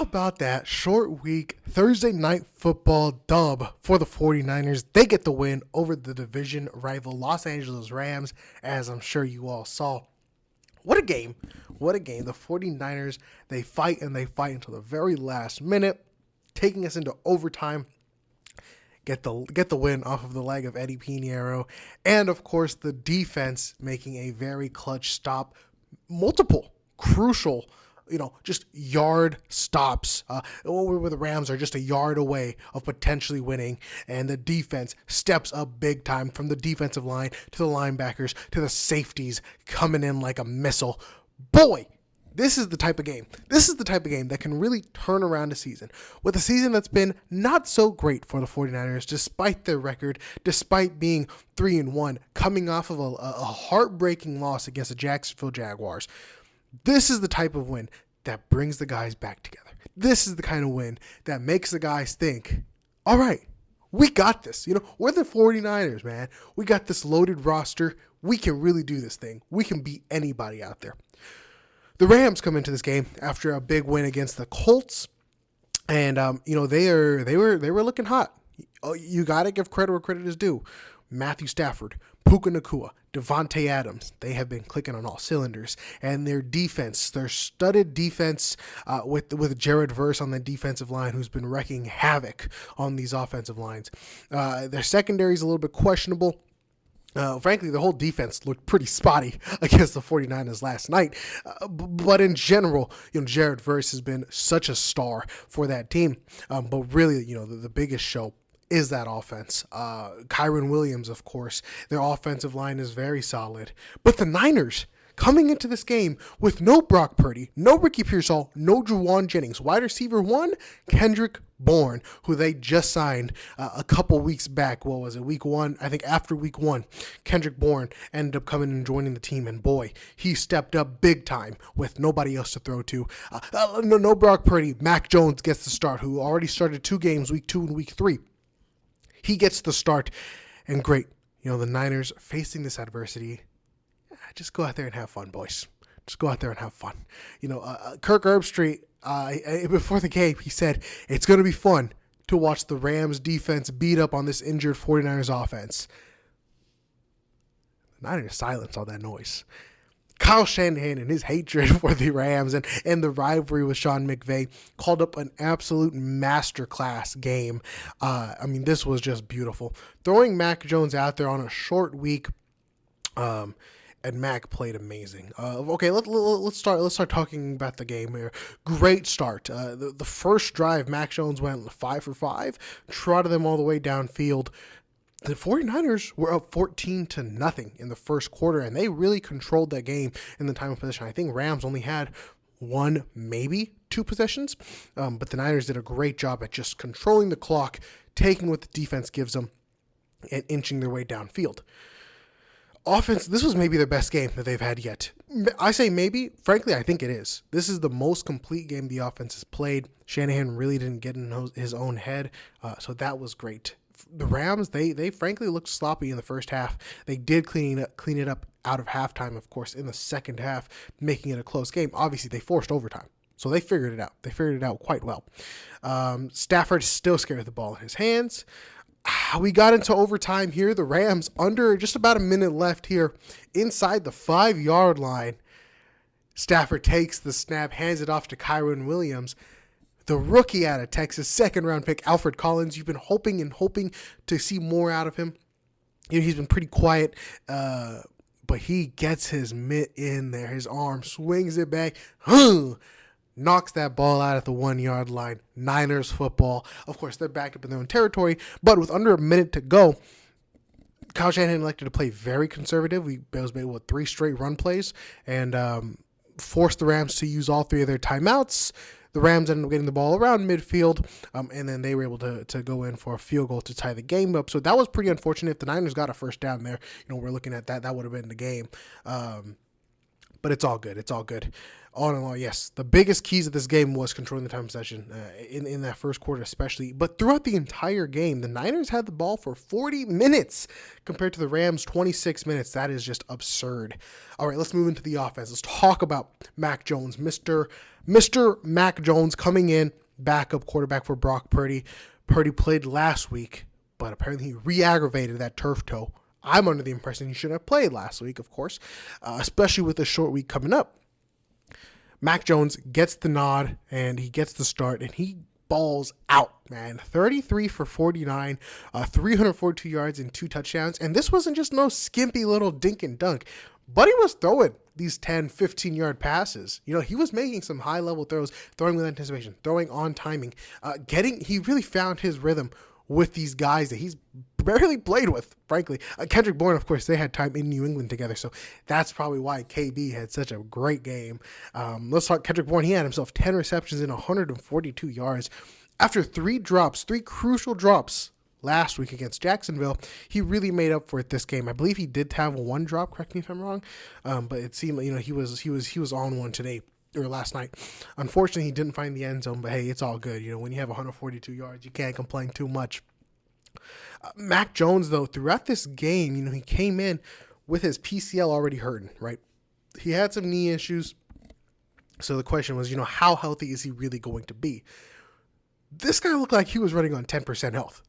about that short week Thursday night football dub for the 49ers? They get the win over the division rival Los Angeles Rams, as I'm sure you all saw. What a game. What a game. The 49ers, they fight and they fight until the very last minute, taking us into overtime. Get the win off of the leg of Eddie Pinheiro. And, of course, the defense making a very clutch stop. Multiple crucial just yard stops where the Rams are just a yard away of potentially winning, and the defense steps up big time, from the defensive line to the linebackers to the safeties coming in like a missile. Boy, this is the type of game. This is the type of game that can really turn around a season. With a season that's been not so great for the 49ers, despite their record, despite being 3-1, coming off of a heartbreaking loss against the Jacksonville Jaguars. This is the type of win that brings the guys back together. This is the kind of win that makes the guys think, all right, we got this. We're the 49ers, man. We got this loaded roster. We can really do this thing. We can beat anybody out there. The Rams come into this game after a big win against the Colts, and they were looking hot. You got to give credit where credit is due. Matthew Stafford, Puka Nacua, Devontae Adams, they have been clicking on all cylinders. And their defense, their studded defense with Jared Verse on the defensive line, who's been wrecking havoc on these offensive lines. Their secondary is a little bit questionable. Frankly, the whole defense looked pretty spotty against the 49ers last night. But in general, Jared Verse has been such a star for that team. But really, the biggest show is that offense. Kyren Williams, of course. Their offensive line is very solid. But the Niners, coming into this game with no Brock Purdy, no Ricky Pearsall, no Juwan Jennings. Wide receiver one, Kendrick Bourne, who they just signed a couple weeks back. What was it, week one? I think after week one, Kendrick Bourne ended up coming and joining the team, and boy, he stepped up big time with nobody else to throw to. No Brock Purdy. Mac Jones gets the start, who already started 2 games, week 2 and week 3. He gets the start, and great. The Niners facing this adversity, just go out there and have fun, boys. Just go out there and have fun. Kirk Herbstreit, before the game, he said, it's going to be fun to watch the Rams defense beat up on this injured 49ers offense. The Niners silence all that noise. Kyle Shanahan and his hatred for the Rams and the rivalry with Sean McVay called up an absolute masterclass game. This was just beautiful. Throwing Mac Jones out there on a short week, and Mac played amazing. Okay, let's start talking about the game here. Great start. The first drive, Mac Jones went 5 for 5, trotted them all the way downfield. The 49ers were up 14-0 in the first quarter, and they really controlled that game in the time of possession. I think Rams only had 1, maybe 2 possessions, but the Niners did a great job at just controlling the clock, taking what the defense gives them, and inching their way downfield. Offense, this was maybe their best game that they've had yet. I say maybe. Frankly, I think it is. This is the most complete game the offense has played. Shanahan really didn't get in his own head, so that was great. The Rams, they frankly looked sloppy in the first half. They did clean it up out of halftime, of course, in the second half, making it a close game. Obviously, they forced overtime, so they figured it out. They figured it out quite well. Stafford still scared the ball in his hands. We got into overtime here. The Rams, under just about a minute left here, inside the 5-yard line. Stafford takes the snap, hands it off to Kyren Williams. The rookie out of Texas, second-round pick, Alfred Collins. You've been hoping to see more out of him. He's been pretty quiet, but he gets his mitt in there. His arm swings it back, knocks that ball out at the 1-yard line. Niners football. Of course, they're backed up in their own territory, but with under a minute to go, Kyle Shanahan elected to play very conservative. He was able with 3 straight run plays and forced the Rams to use all 3 of their timeouts. The Rams ended up getting the ball around midfield, and then they were able to go in for a field goal to tie the game up. So that was pretty unfortunate. If the Niners got a first down there, we're looking at that. That would have been the game. But it's all good. It's all good. All in all, yes, the biggest keys of this game was controlling the time possession in that first quarter especially. But throughout the entire game, the Niners had the ball for 40 minutes compared to the Rams 26 minutes. That is just absurd. All right, let's move into the offense. Let's talk about Mac Jones, Mr. Mac Jones coming in, backup quarterback for Brock Purdy. Purdy played last week, but apparently he re-aggravated that turf toe. I'm under the impression he should have played last week, of course, especially with the short week coming up. Mac Jones gets the nod, and he gets the start, and he balls out, man. 33 for 49, 342 yards and 2 touchdowns. And this wasn't just no skimpy little dink and dunk. Buddy was throwing these 10, 15-yard passes. You know, he was making some high-level throws, throwing with anticipation, throwing on timing. He really found his rhythm with these guys that he's barely played with, frankly. Kendrick Bourne, of course, they had time in New England together, so that's probably why KB had such a great game. Let's talk Kendrick Bourne. He had himself 10 receptions and 142 yards. After 3 crucial drops last week against Jacksonville, he really made up for it this game. I believe he did have 1 drop, correct me if I'm wrong, but it seemed like, you know, he was on one today. Or last night. Unfortunately, he didn't find the end zone, but hey, it's all good. You know, when you have 142 yards, you can't complain too much. Mac Jones, though, throughout this game, you know, he came in with his PCL already hurting, right? He had some knee issues. So the question was, you know, how healthy is he really going to be? This guy looked like he was running on 10% health.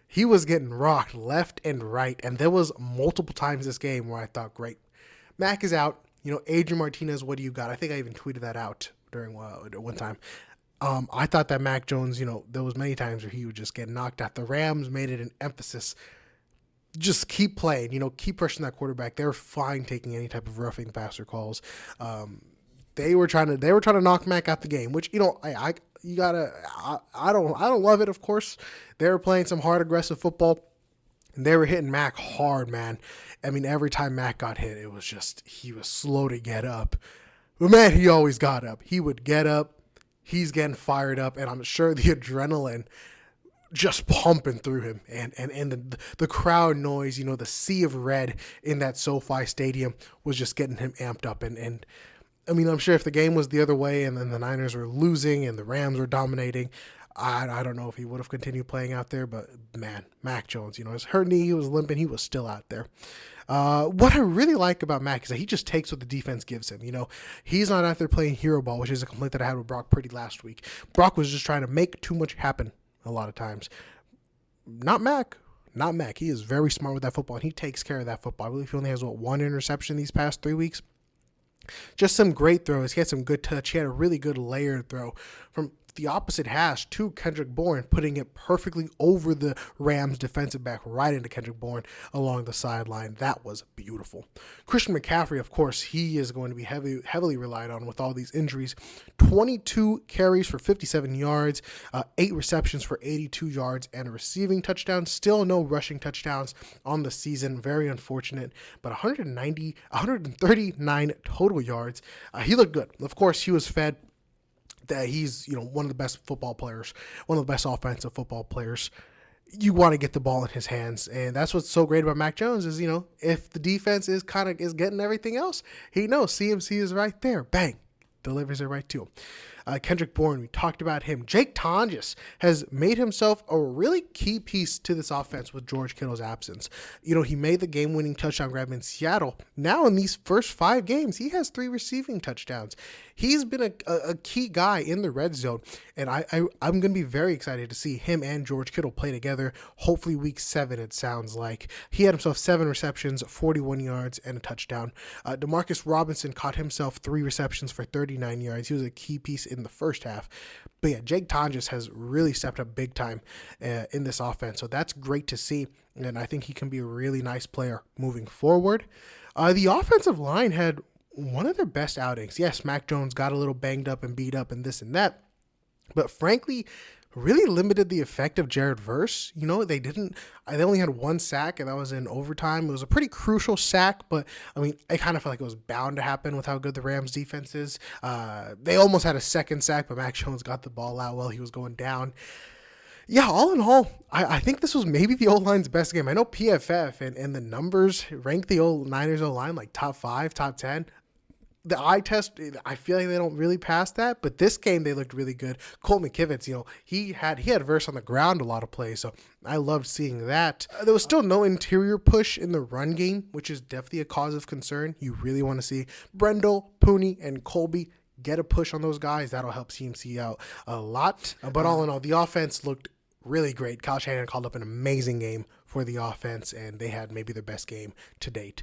He was getting rocked left and right, and there was multiple times this game where I thought, great, Mac is out. You know, Adrian Martinez, what do you got? I think I even tweeted that out during one time. I thought that Mac Jones, you know, there was many times where he would just get knocked out. The Rams made it an emphasis. Just keep playing, you know, keep pushing that quarterback. They were fine taking any type of roughing passer calls. They were trying to knock Mac out the game, which, you know, I don't love it, of course. They were playing some hard, aggressive football. And they were hitting Mac hard, man. I mean, every time Mac got hit, it was just, he was slow to get up. But man, he always got up. He would get up. He's getting fired up. And I'm sure the adrenaline just pumping through him. And the crowd noise, you know, the sea of red in that SoFi Stadium was just getting him amped up. And I mean, I'm sure if the game was the other way and then the Niners were losing and the Rams were dominating, I don't know if he would have continued playing out there, but man, Mac Jones, you know, his hurt knee, he was limping, he was still out there. What I really like about Mac is that he just takes what the defense gives him. You know, he's not out there playing hero ball, which is a complaint that I had with Brock Purdy last week. Brock was just trying to make too much happen a lot of times. Not Mac. He is very smart with that football, and he takes care of that football. I believe he only has, 1 interception these past 3 weeks. Just some great throws. He had some good touch. He had a really good layered throw from the opposite hash to Kendrick Bourne, putting it perfectly over the Rams defensive back right into Kendrick Bourne along the sideline. That was beautiful. Christian McCaffrey, of course, he is going to be heavily relied on with all these injuries. 22 carries for 57 yards, 8 receptions for 82 yards, and a receiving touchdown. Still no rushing touchdowns on the season. Very unfortunate, but 139 total yards. He looked good. Of course, he was fed that he's, you know, one of the best football players, one of the best offensive football players. You want to get the ball in his hands, and that's what's so great about Mac Jones is, you know, if the defense is getting everything else, he knows CMC is right there. Bang, delivers it right to him. Kendrick Bourne, we talked about him. Jake Tonjes has made himself a really key piece to this offense with George Kittle's absence. You know, he made the game-winning touchdown grab in Seattle. Now in these first 5 games, he has 3 receiving touchdowns. He's been a key guy in the red zone, and I'm going to be very excited to see him and George Kittle play together. Hopefully week 7, it sounds like. He had himself 7 receptions, 41 yards, and a touchdown. Demarcus Robinson caught himself 3 receptions for 39 yards. He was a key piece in the first half. But yeah, Jake Tonjes has really stepped up big time in this offense, so that's great to see, and I think he can be a really nice player moving forward. The offensive line had one of their best outings. Yes, Mac Jones got a little banged up and beat up and this and that, but frankly, really limited the effect of Jared Verse. You know, they only had 1 sack, and that was in overtime. It was a pretty crucial sack, but I mean, I kind of felt like it was bound to happen with how good the Rams defense is. They almost had a second sack, but Mac Jones got the ball out while he was going down. Yeah, all in all, I think this was maybe the O-line's best game. I know PFF and the numbers rank the Niners O-line like top 5, top 10. the eye test, I feel like they don't really pass that, but this game they looked really good. Colt McKivitz, he had verse on the ground a lot of plays, so I loved seeing that. There was still no interior push in the run game, which is definitely a cause of concern. You really want to see Brendel, Pooney, and Colby get a push on those guys. That'll help CMC out a lot. But all in all, the offense looked really great. Kyle Shanahan called up an amazing game for the offense, and they had maybe their best game to date.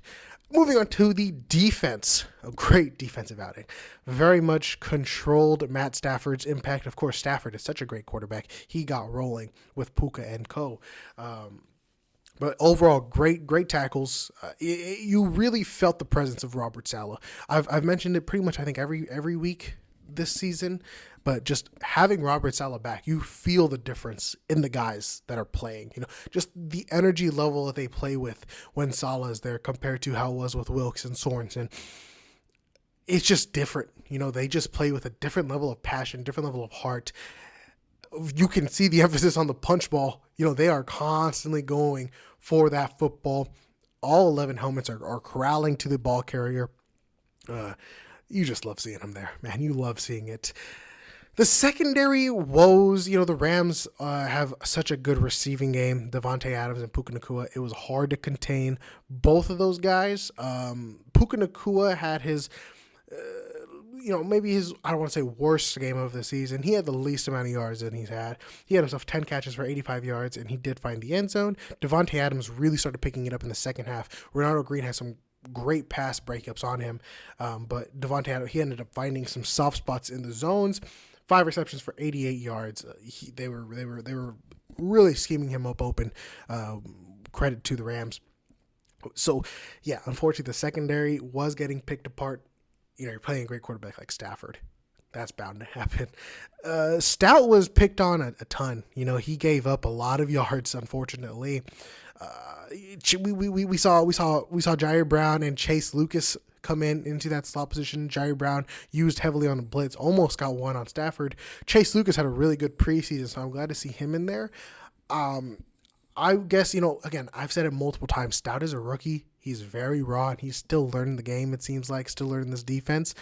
Moving on to the defense, a great defensive outing. Very much controlled Matt Stafford's impact. Of course, Stafford is such a great quarterback. He got rolling with Puka and co. But overall, great tackles. You really felt the presence of Robert Saleh. I've mentioned it pretty much, I think, every week this season. But just having Robert Saleh back, you feel the difference in the guys that are playing. Just the energy level that they play with when Saleh is there compared to how it was with Wilkes and Sorensen. It's just different. They just play with a different level of passion, different level of heart. You can see the emphasis on the punch ball. They are constantly going for that football. All 11 helmets are corralling to the ball carrier. You just love seeing them there, man. You love seeing it. The secondary woes, the Rams have such a good receiving game. Devontae Adams and Puka Nacua. It was hard to contain both of those guys. Puka Nacua had his, maybe his, I don't want to say worst game of the season. He had the least amount of yards that he's had. He had himself 10 catches for 85 yards, and he did find the end zone. Devontae Adams really started picking it up in the second half. Ronaldo Green had some great pass breakups on him, but Devontae Adams, he ended up finding some soft spots in the zones. 5 receptions for 88 yards. They were really scheming him up open. Credit to the Rams. So, yeah, unfortunately, the secondary was getting picked apart. You're playing a great quarterback like Stafford. That's bound to happen. Stout was picked on a ton. He gave up a lot of yards, unfortunately. We saw Jair Brown and Chase Lucas come into that slot position. Jair Brown used heavily on the blitz, almost got one on Stafford. Chase Lucas had a really good preseason, so I'm glad to see him in there. I guess, again, I've said it multiple times. Stout is a rookie. He's very raw, and he's still learning the game, it seems like, still learning this defense.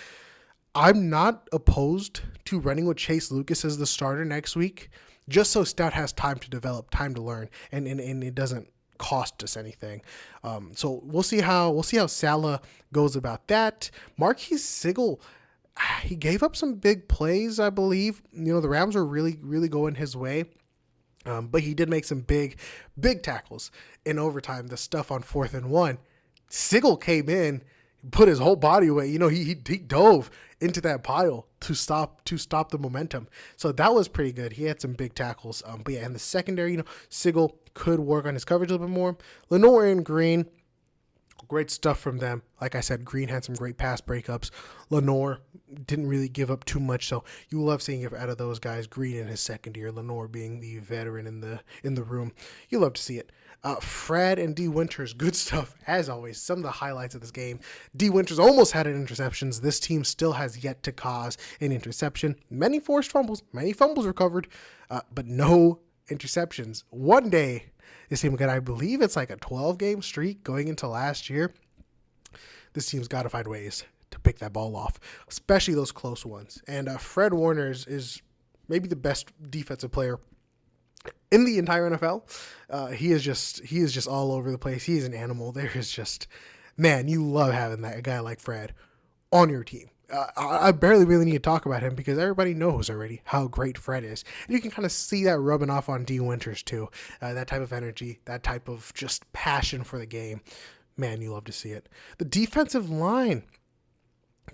I'm not opposed to running with Chase Lucas as the starter next week, just so Stout has time to develop, time to learn, and it doesn't cost us anything. So we'll see how Saleh goes about that. Marquise Sigel, he gave up some big plays, I believe. The Rams are really going his way. But he did make some big tackles in overtime. The stuff on 4th and 1. Sigel came in, put his whole body weight. He dove into that pile to stop the momentum. So that was pretty good. He had some big tackles. But yeah, in the secondary, Sigel could work on his coverage a little bit more. Lenoir and Green, great stuff from them. Like I said, Green had some great pass breakups. Lenoir didn't really give up too much, so you love seeing it out of those guys. Green in his second year, Lenoir being the veteran in the room. You love to see it. Fred and D. Winters, good stuff as always. Some of the highlights of this game. D. Winters almost had an interceptions. This team still has yet to cause an interception. Many forced fumbles, many fumbles recovered, but no interceptions. One day, this team got, I believe it's like a 12-game streak going into last year. This team's got to find ways to pick that ball off, especially those close ones. And Fred Warner is maybe the best defensive player in the entire NFL. He is just all over the place. He is an animal. There is just, man, you love having that guy like Fred on your team. I barely really need to talk about him because everybody knows already how great Fred is. And you can kind of see that rubbing off on D. Winters too. That type of energy, that type of just passion for the game. Man, you love to see it. The defensive line,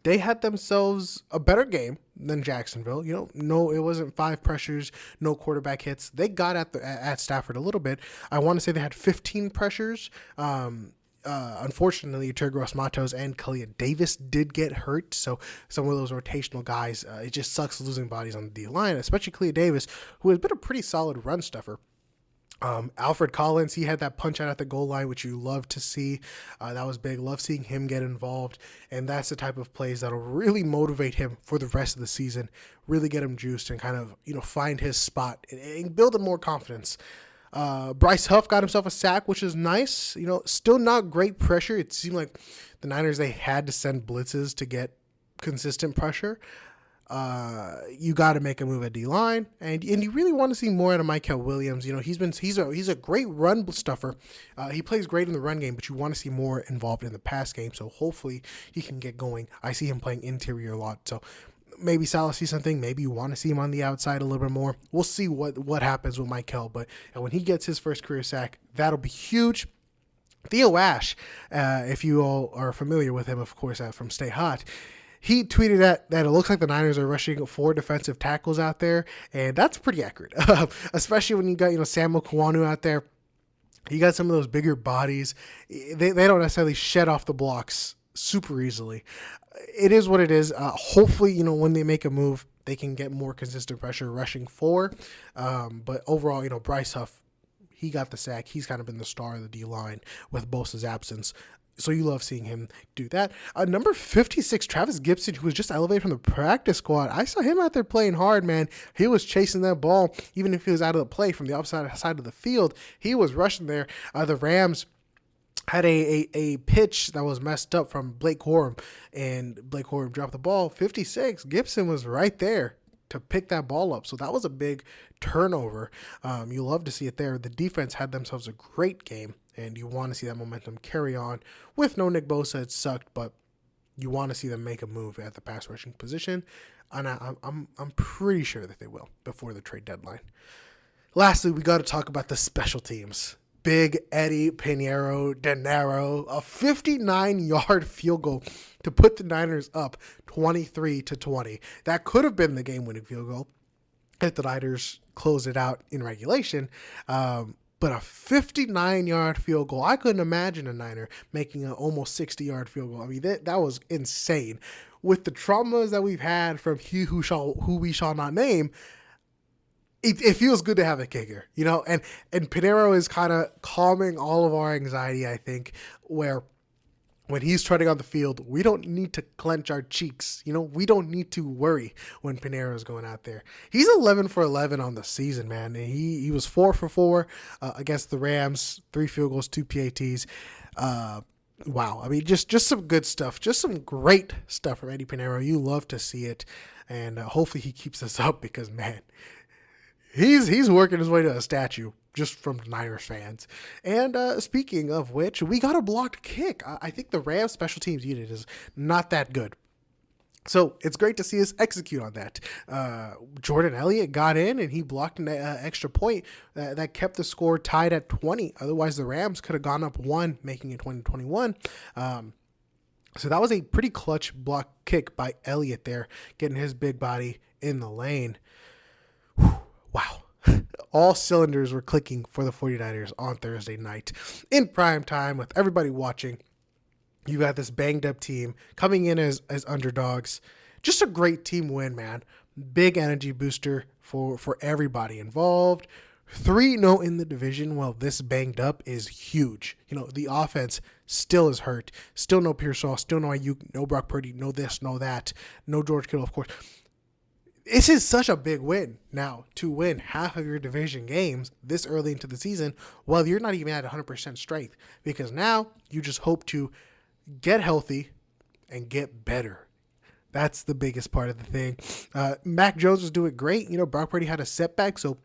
they had themselves a better game than Jacksonville. No, it wasn't 5 pressures, no quarterback hits. They got at Stafford a little bit. I want to say they had 15 pressures. Unfortunately, Tergros Matos and Kalia Davis did get hurt, so some of those rotational guys, it just sucks losing bodies on the D-line, especially Kalia Davis, who has been a pretty solid run stuffer. Alfred Collins, he had that punch out at the goal line, which you love to see. That was big. Love seeing him get involved, and that's the type of plays that'll really motivate him for the rest of the season, really get him juiced and kind of, find his spot and build him more confidence. Bryce Huff got himself a sack, which is nice. Still not great pressure. It seemed like the Niners, they had to send blitzes to get consistent pressure, you got to make a move at D line, and you really want to see more out of Michael Williams. You know, he's a great run stuffer. He plays great in the run game, but you want to see more involved in the pass game. So hopefully he can get going. I see him playing interior a lot, so maybe Salah sees something. Maybe you want to see him on the outside a little bit more. We'll see what happens with Michael, but when he gets his first career sack, that'll be huge. Theo Ash, if you all are familiar with him, of course, from Stay Hot, he tweeted that it looks like the Niners are rushing 4 defensive tackles out there, and that's pretty accurate, especially when you got Samuel Kawanu out there. You got some of those bigger bodies. They don't necessarily shed off the blocks super easily. It is what it is. Hopefully, when they make a move, they can get more consistent pressure rushing 4. But overall, Bryce Huff, he got the sack. He's kind of been the star of the D-line with Bosa's absence. So you love seeing him do that. Number 56, Travis Gibson, who was just elevated from the practice squad. I saw him out there playing hard, man. He was chasing that ball, even if he was out of the play from the opposite side of the field. He was rushing there. The Rams had a pitch that was messed up from Blake Corum, and Blake Corum dropped the ball. 56, Gibson was right there to pick that ball up. So that was a big turnover. You love to see it there. The defense had themselves a great game, and you want to see that momentum carry on. With no Nick Bosa, it sucked, but you want to see them make a move at the pass rushing position, and I'm pretty sure that they will before the trade deadline. Lastly, we got to talk about the special teams. Big Eddie Piñeiro Dinero, a 59-yard field goal to put the Niners up 23-20. That could have been the game-winning field goal if the Niners closed it out in regulation. But a 59-yard field goal, I couldn't imagine a Niner making an almost 60-yard field goal. I mean, that was insane. With the traumas that we've had from he who we shall not name, it feels good to have a kicker, and Piñeiro is kind of calming all of our anxiety, I think, where when he's trotting on the field, we don't need to clench our cheeks. We don't need to worry when Piñeiro is going out there. He's 11 for 11 on the season, man. He was 4 for 4 against the Rams, 3 field goals, 2 PATs. Wow. I mean, just some good stuff, just some great stuff from Eddie Piñeiro. You love to see it, and hopefully he keeps this up because, man, he's working his way to a statue just from Niners fans. And speaking of which, we got a blocked kick. I think the Rams special teams unit is not that good. So it's great to see us execute on that. Jordan Elliott got in and he blocked an extra point that kept the score tied at 20. Otherwise, the Rams could have gone up 1, making it 20-21. So that was a pretty clutch block kick by Elliott there, getting his big body in the lane. Wow. All cylinders were clicking for the 49ers on Thursday night in prime time with everybody watching. You got this banged up team coming in as underdogs. Just a great team win, man. Big energy booster for everybody involved. 3-0 in the division while this banged up is huge. The offense still is hurt. Still no Pearsall. Still no Ayuk. No Brock Purdy. No this, no that. No George Kittle, of course. This is such a big win now to win half of your division games this early into the season while you're not even at 100% strength, because now you just hope to get healthy and get better. That's the biggest part of the thing. Mac Jones was doing great. Brock Purdy had a setback, so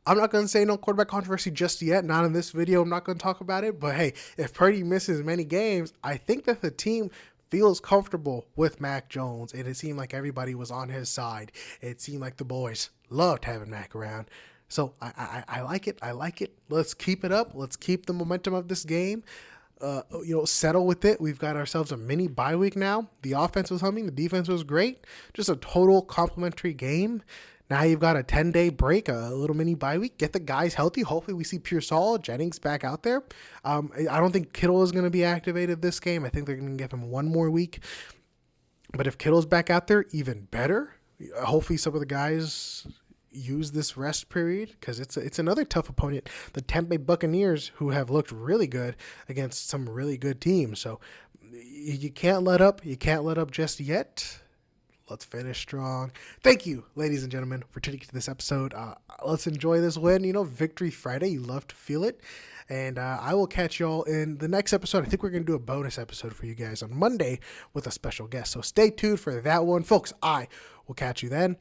I'm not going to say no quarterback controversy just yet. Not in this video. I'm not going to talk about it. But, hey, if Purdy misses many games, I think that the team feels comfortable with Mac Jones, and it seemed like everybody was on his side. It seemed like the boys loved having Mac around. So I like it. I like it. Let's keep it up. Let's keep the momentum of this game. Settle with it. We've got ourselves a mini bye week now. The offense was humming. The defense was great. Just a total complimentary game. Now you've got a 10-day break, a little mini bye week. Get the guys healthy. Hopefully we see Pearsall, Jennings back out there. I don't think Kittle is going to be activated this game. I think they're going to give him one more week. But if Kittle's back out there, even better. Hopefully some of the guys use this rest period because it's another tough opponent. The Tampa Bay Buccaneers, who have looked really good against some really good teams. So you can't let up. You can't let up just yet. Let's finish strong. Thank you, ladies and gentlemen, for tuning into this episode. Let's enjoy this win. Victory Friday. You love to feel it. And I will catch y'all in the next episode. I think we're going to do a bonus episode for you guys on Monday with a special guest. So stay tuned for that one. Folks, I will catch you then.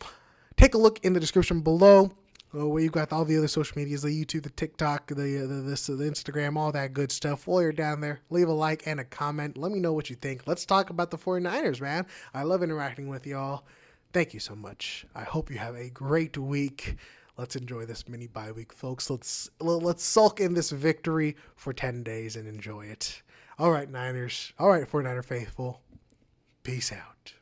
Take a look in the description below where you've got all the other social medias, the YouTube, the TikTok, the Instagram, all that good stuff. While you're down there, leave a like and a comment. Let me know what you think. Let's talk about the 49ers, man. I love interacting with y'all. Thank you so much. I hope you have a great week. Let's enjoy this mini bye week, folks. Let's sulk in this victory for 10 days and enjoy it. All right, Niners. All right, 49er faithful. Peace out.